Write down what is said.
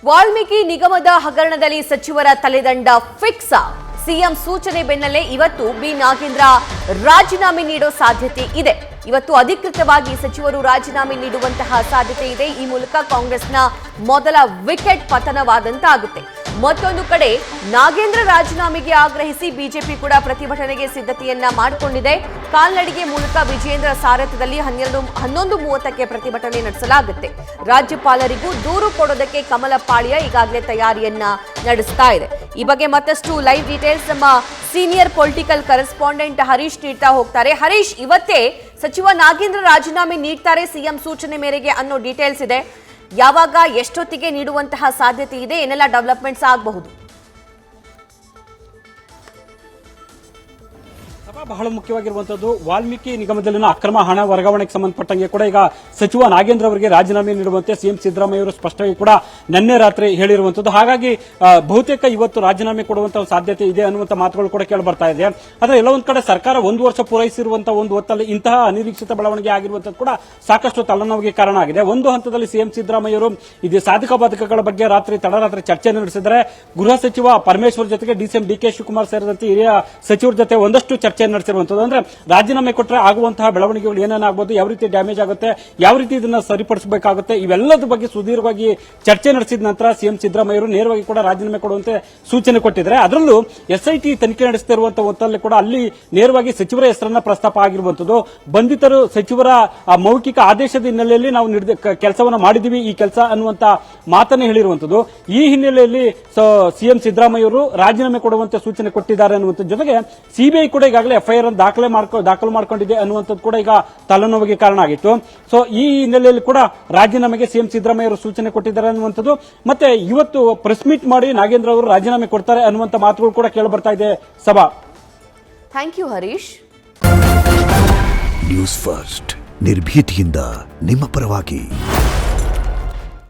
ವಾಲ್ಮೀಕಿ ನಿಗಮದ ಹಗರಣದಲ್ಲಿ ಸಚಿವರ ತಲೆದಂಡ ಫಿಕ್ಸ್. ಸಿಎಂ ಸೂಚನೆ ಬೆನ್ನಲ್ಲೇ ಇವತ್ತು ಬಿ ನಾಗೇಂದ್ರ ರಾಜೀನಾಮೆ ನೀಡೋ ಸಾಧ್ಯತೆ ಇದೆ. ಇವತ್ತು ಅಧಿಕೃತವಾಗಿ ಸಚಿವರು ರಾಜೀನಾಮೆ ನೀಡುವಂತಹ ಸಾಧ್ಯತೆ ಇದೆ. ಈ ಮೂಲಕ ಕಾಂಗ್ರೆಸ್ನ ಮೊದಲ ವಿಕೆಟ್ ಪತನವಾದಂತಾಗುತ್ತೆ. ಮತ್ತೊಂದು ಕಡೆ ನಾಗೇಂದ್ರ ರಾಜೀನಾಮೆಗೆ ಆಗ್ರಹಿಸಿ ಬಿಜೆಪಿ ಕೂಡ ಪ್ರತಿಭಟನೆಗೆ ಸಿದ್ಧತೆಯನ್ನ ಮಾಡಿಕೊಂಡಿದೆ. ಕಾಲ್ನಡಿಗೆ ಮೂಲಕ ವಿಜೇಂದ್ರ ಸಾರಥ್ಯದಲ್ಲಿ 11:30ಕ್ಕೆ ಪ್ರತಿಭಟನೆ ನಡೆಸಲಾಗುತ್ತೆ. ರಾಜ್ಯಪಾಲರಿಗೂ ದೂರು ಕೊಡೋದಕ್ಕೆ ಕಮಲ ಪಾಳ್ಯ ಈಗಾಗಲೇ ತಯಾರಿಯನ್ನ ನಡೆಸ್ತಾ ಇದೆ. ಈ ಬಗ್ಗೆ ಮತ್ತಷ್ಟು ಲೈವ್ ಡೀಟೇಲ್ಸ್ ನಮ್ಮ ಸೀನಿಯರ್ ಪೊಲಿಟಿಕಲ್ ಕರೆಸ್ಪಾಂಡೆಂಟ್ ಹರೀಶ್ ನೀಡ್ತಾ ಹೋಗ್ತಾರೆ. ಹರೀಶ್, ಇವತ್ತೇ ಸಚಿವ ನಾಗೇಂದ್ರ ರಾಜೀನಾಮೆ ನೀಡ್ತಾರೆ ಸಿಎಂ ಸೂಚನೆ ಮೇರೆಗೆ ಅನ್ನೋ ಡೀಟೇಲ್ಸ್ ಇದೆ. ಯಾವಾಗ, ಎಷ್ಟೊತ್ತಿಗೆ ನೀಡುವಂತಹ ಸಾಧ್ಯತೆ ಇದೆ, ಏನೆಲ್ಲ ಡೆವಲಪ್ಮೆಂಟ್ಸ್ ಆಗಬಹುದು? ಬಹಳ ಮುಖ್ಯವಾಗಿರುವಂತದ್ದು ವಾಲ್ಮೀಕಿ ನಿಗಮದಲ್ಲಿನ ಅಕ್ರಮ ಹಣ ವರ್ಗಾವಣೆಗೆ ಸಂಬಂಧಪಟ್ಟಂಗೆ ಕೂಡ ಈಗ ಸಚಿವ ನಾಗೇಂದ್ರ ಅವರಿಗೆ ರಾಜೀನಾಮೆ ನೀಡುವಂತೆ ಸಿಎಂ ಸಿದ್ದರಾಮಯ್ಯ ಅವರು ಸ್ಪಷ್ಟವಾಗಿ ಕೂಡ ನಿನ್ನೆ ರಾತ್ರಿ ಹೇಳಿರುವಂತದ್ದು. ಹಾಗಾಗಿ ಬಹುತೇಕ ಇವತ್ತು ರಾಜೀನಾಮೆ ಕೊಡುವಂತಹ ಸಾಧ್ಯತೆ ಇದೆ ಅನ್ನುವಂಥ ಮಾತುಗಳು ಕೂಡ ಕೇಳಿ ಬರ್ತಾ ಇದೆ. ಆದರೆ ಎಲ್ಲ ಒಂದ್ ಕಡೆ ಸರ್ಕಾರ 1 ವರ್ಷ ಪೂರೈಸಿರುವಂತಹ ಒಂದು ಹೊತ್ತಲ್ಲಿ ಇಂತಹ ಅನಿರೀಕ್ಷಿತ ಬೆಳವಣಿಗೆ ಆಗಿರುವಂತದ್ದು ಕೂಡ ಸಾಕಷ್ಟು ತಲೆನೋವಿಗೆ ಕಾರಣ ಆಗಿದೆ. ಒಂದು ಹಂತದಲ್ಲಿ ಸಿಎಂ ಸಿದ್ದರಾಮಯ್ಯ ಅವರು ಇದು ಸಾಧಕ ಬಾಧಕಗಳ ಬಗ್ಗೆ ತಡರಾತ್ರಿ ಚರ್ಚೆ ನಡೆಸಿದರೆ ಗೃಹ ಸಚಿವ ಪರಮೇಶ್ವರ್ ಜೊತೆಗೆ ಡಿಸಿಎಂ ಡಿಕೆ ಶಿವಕುಮಾರ್ ಸೇರಿದಂತೆ ಹಿರಿಯ ಸಚಿವರ ಜೊತೆ ಒಂದಷ್ಟು ಚರ್ಚೆ ನಡೆಸಿರುವಂತದ್ದು. ಅಂದ್ರೆ ರಾಜೀನಾಮೆ ಕೊಟ್ಟರೆ ಆಗುವಂತಹ ಬೆಳವಣಿಗೆಗಳು ಏನೇನಾಗಬಹುದು, ಯಾವ ರೀತಿ ಡ್ಯಾಮೇಜ್ ಆಗುತ್ತೆ, ಯಾವ ರೀತಿ ಇದನ್ನ ಸರಿಪಡಿಸಬೇಕಾಗುತ್ತೆ, ಇವೆಲ್ಲದ ಬಗ್ಗೆ ಸುದೀರ್ಘವಾಗಿ ಚರ್ಚೆ ನಡೆಸಿದ ನಂತರ ಸಿಎಂ ಸಿದ್ದರಾಮಯ್ಯ ಅವರು ನೇರವಾಗಿ ಕೂಡ ರಾಜೀನಾಮೆ ಕೊಡುವಂತೆ ಸೂಚನೆ ಕೊಟ್ಟಿದ್ದಾರೆ. ಅದರಲ್ಲೂ ಎಸ್ಐಟಿ ತನಿಖೆ ನಡೆಸುತ್ತಿರುವಂತಹ ಹೊತ್ತಲ್ಲಿ ಕೂಡ ಅಲ್ಲಿ ನೇರವಾಗಿ ಸಚಿವರ ಹೆಸರನ್ನ ಪ್ರಸ್ತಾಪ ಆಗಿರುವಂತದ್ದು. ಬಂಧಿತರು ಸಚಿವರ ಮೌಖಿಕ ಆದೇಶದ ಹಿನ್ನೆಲೆಯಲ್ಲಿ ನಾವು ಕೆಲಸವನ್ನು ಮಾಡಿದೀವಿ, ಈ ಕೆಲಸ ಅನ್ನುವಂತ ಮಾತನ್ನು ಹೇಳಿರುವಂತದ್ದು. ಈ ಹಿನ್ನೆಲೆಯಲ್ಲಿ ಸಿಎಂ ಸಿದ್ದರಾಮಯ್ಯ ಅವರು ರಾಜೀನಾಮೆ ಕೊಡುವಂತೆ ಸೂಚನೆ ಕೊಟ್ಟಿದ್ದಾರೆ ಅನ್ನುವಂಥ ಜೊತೆಗೆ ಸಿಬಿಐ ಕೂಡ ಈಗಾಗಲೇ ಎಫ್ಐಆರ್ ದಾಖಲು ಮಾಡಿಕೊಂಡಿದೆ ಅನ್ನುವಂಥದ್ದು ಕೂಡ ಈಗ ತಲೆನೋವಿಗೆ ಕಾರಣ ಆಗಿತ್ತು. ಸೊ ಈ ಹಿನ್ನೆಲೆಯಲ್ಲಿ ಕೂಡ ರಾಜೀನಾಮೆಗೆ ಸಿಎಂ ಸಿದ್ದರಾಮಯ್ಯ ಅವರು ಸೂಚನೆ ಕೊಟ್ಟಿದ್ದಾರೆ ಅನ್ನುವಂಥದ್ದು. ಮತ್ತೆ ಇವತ್ತು ಪ್ರೆಸ್ ಮೀಟ್ ಮಾಡಿ ನಾಗೇಂದ್ರ ಅವರು ರಾಜೀನಾಮೆ ಕೊಡ್ತಾರೆ ಅನ್ನುವಂಥ ಮಾತುಗಳು ಕೂಡ ಕೇಳಿ ಬರ್ತಾ ಇದೆ. ಸಭಾ, thank you Harish. News First ನಿರ್ಭೀತಿಯಿಂದ ನಿಮ್ಮ ಪರವಾಗಿ.